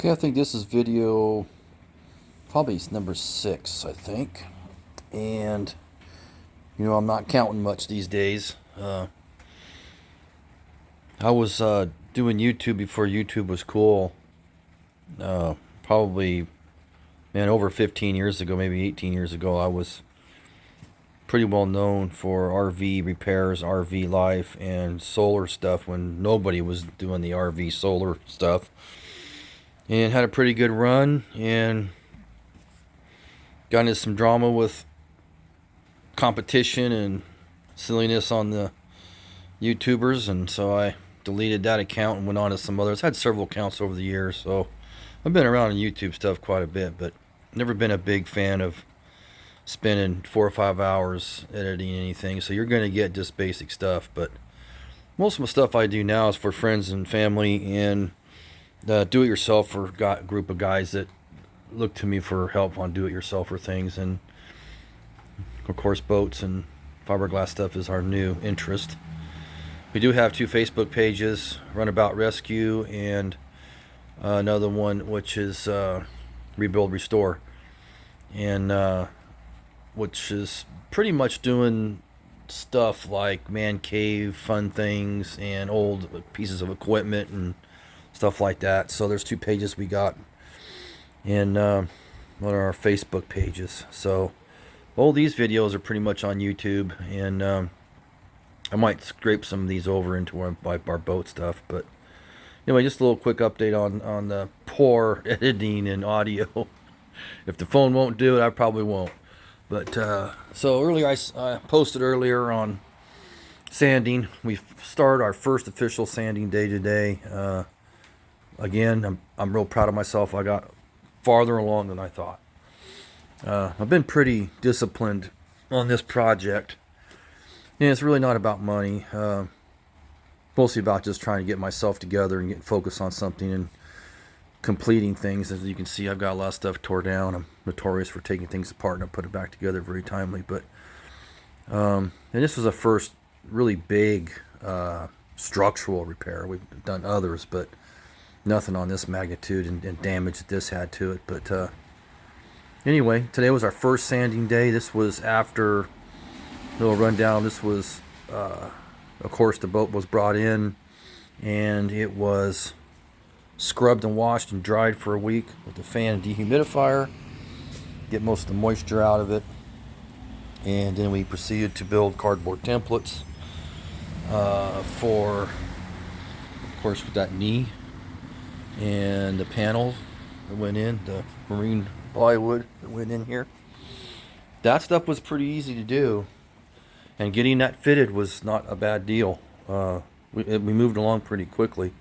Okay, I think this is video probably number 6, I think. And, I'm not counting much these days. I was doing YouTube before YouTube was cool. Probably, over 15 years ago, maybe 18 years ago, I was pretty well known for RV repairs, RV life, and solar stuff when nobody was doing the RV solar stuff. And had a pretty good run and got into some drama with competition and silliness on the YouTubers, and so I deleted that account and went on to some others. Had several accounts over the years, so I've been around on YouTube stuff quite a bit, but never been a big fan of spending 4 or 5 hours editing anything. So you're going to get just basic stuff, but most of the stuff I do now is for friends and family and do-it-yourselfer group of guys that look to me for help on do-it-yourselfer things. And of course, boats and fiberglass stuff is our new interest. We do have 2 Facebook pages, Runabout Rescue, and another one which is Rebuild Restore, and which is pretty much doing stuff like man cave, fun things, and old pieces of equipment and stuff like that. So there's 2 pages we got in one of our Facebook pages. So all these videos are pretty much on YouTube, and I might scrape some of these over into our boat stuff. But anyway, just a little quick update on the poor editing and audio. If the phone won't do it, I probably won't. But so earlier, I posted earlier on sanding. We started our first official sanding day today. Again, I'm real proud of myself. I got farther along than I thought. I've been pretty disciplined on this project, and it's really not about money. Mostly about just trying to get myself together and get focused on something and completing things. As you can see, I've got a lot of stuff tore down. I'm notorious for taking things apart and I put it back together very timely. But and this was a first really big structural repair. We've done others, but nothing on this magnitude and damage that this had to it. But anyway, today was our first sanding day. This was after a little rundown. This was, of course, the boat was brought in and it was scrubbed and washed and dried for a week with the fan and dehumidifier, get most of the moisture out of it. And then we proceeded to build cardboard templates for, of course, with that knee and the panels that went in, the marine plywood that went in here. That stuff was pretty easy to do, and getting that fitted was not a bad deal. We moved along pretty quickly.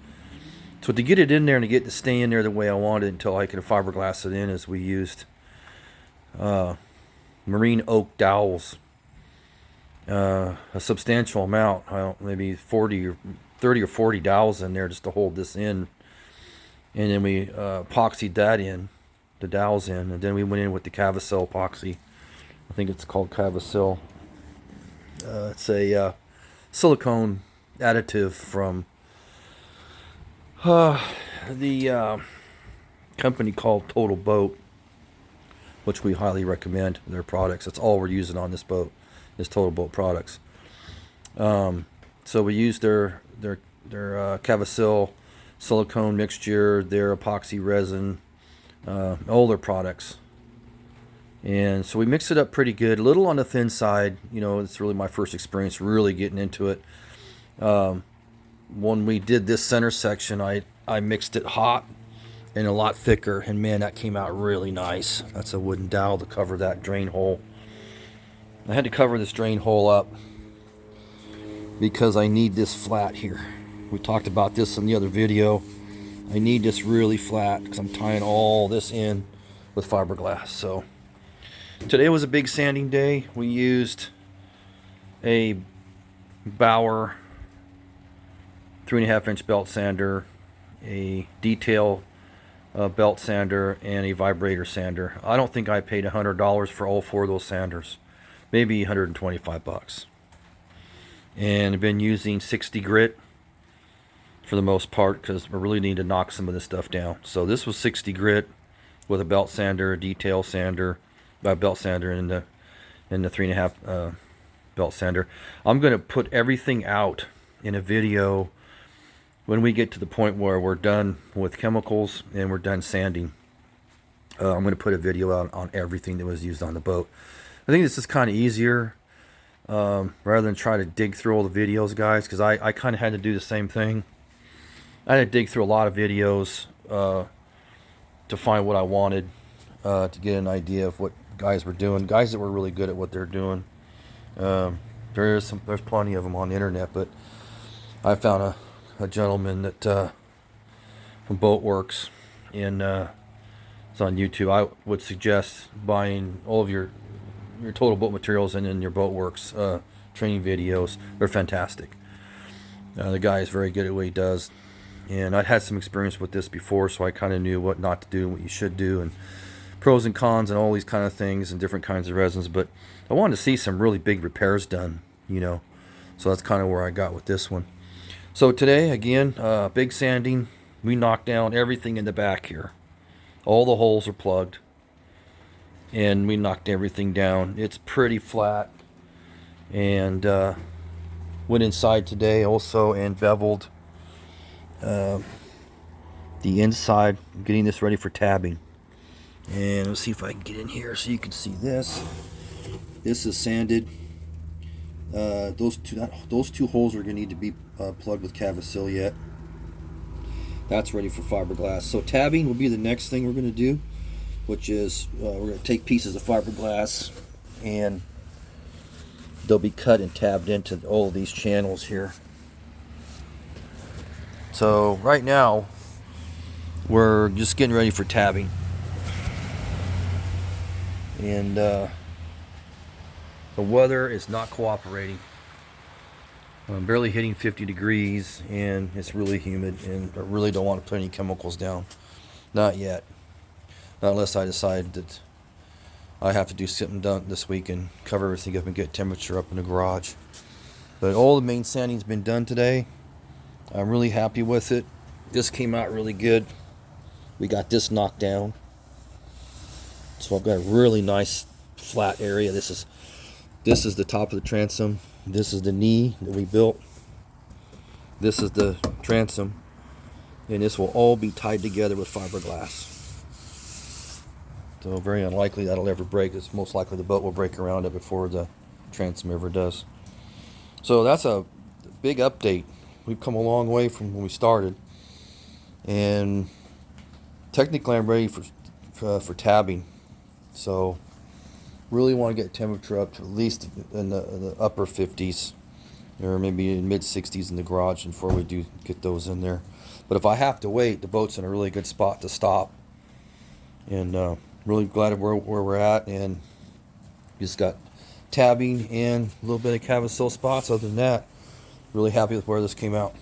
So to get it in there and to get it to stay in there the way I wanted until I could fiberglass it in, is we used marine oak dowels, a substantial amount, maybe 30 or 40 dowels in there just to hold this in. And then we epoxied that in, the dowels in, and then we went in with the Cavisil epoxy. I think it's called Cavisil. It's a silicone additive from the company called Total Boat, which we highly recommend their products. That's all we're using on this boat is Total Boat products. So we used their Cavisil silicone mixture, their epoxy resin, all their products. And so we mixed it up pretty good, a little on the thin side. It's really my first experience really getting into it. When we did this center section, I mixed it hot and a lot thicker, and man, that came out really nice. That's a wooden dowel to cover that drain hole. I had to cover this drain hole up because I need this flat here. We talked about this in the other video. I need this really flat because I'm tying all this in with fiberglass. So today was a big sanding day. We used a Bauer 3.5-inch belt sander, a detail belt sander, and a vibrator sander. I don't think I paid $100 for all 4 of those sanders, maybe 125 bucks. And I've been using 60 grit for the most part, because I really need to knock some of this stuff down. So this was 60 grit with a belt sander, a detail sander, belt sander, and the 3.5 belt sander. I'm going to put everything out in a video when we get to the point where we're done with chemicals and we're done sanding. I'm going to put a video out on everything that was used on the boat. I think this is kind of easier rather than try to dig through all the videos, guys, because I kind of had to do the same thing. I had to dig through a lot of videos to find what I wanted, to get an idea of what guys were doing, guys that were really good at what they're doing. There's plenty of them on the internet, but I found a gentleman that from Boatworks, and it's on YouTube. I would suggest buying all of your Total Boat Materials and then your Boatworks training videos. They're fantastic. The guy is very good at what he does, and I'd had some experience with this before, so I kind of knew what not to do and what you should do, and pros and cons and all these kind of things and different kinds of resins. But I wanted to see some really big repairs done, you know, so that's kind of where I got with this one. So today, again, big sanding. We knocked down everything in the back here. All the holes are plugged, and we knocked everything down. It's pretty flat, and went inside today also and beveled the inside, getting this ready for tabbing. And let's see if I can get in here so you can see this. This is sanded. Those two holes are going to need to be plugged with Cavisil yet. That's ready for fiberglass. So tabbing will be the next thing we're going to do, which is we're going to take pieces of fiberglass and they'll be cut and tabbed into all of these channels here. So right now we're just getting ready for tabbing, and the weather is not cooperating. I'm barely hitting 50 degrees, and it's really humid, and I really don't want to put any chemicals down. Not yet. Not unless I decide that I have to do something done this week and cover everything up and get temperature up in the garage. But all the main sanding's been done today. I'm really happy with it. This came out really good. We got this knocked down. So I've got a really nice flat area. This is the top of the transom. This is the knee that we built. This is the transom, and this will all be tied together with fiberglass. So very unlikely that'll ever break. It's most likely the boat will break around it before the transom ever does. So that's a big update. We've come a long way from when we started, and technically I'm ready for tabbing. So really want to get temperature up to at least in the upper 50s, or maybe in mid 60s in the garage before we do get those in there. But if I have to wait, the boat's in a really good spot to stop, and really glad of where we're at. And just got tabbing and a little bit of Cavisil spots. Other than that, really happy with where this came out.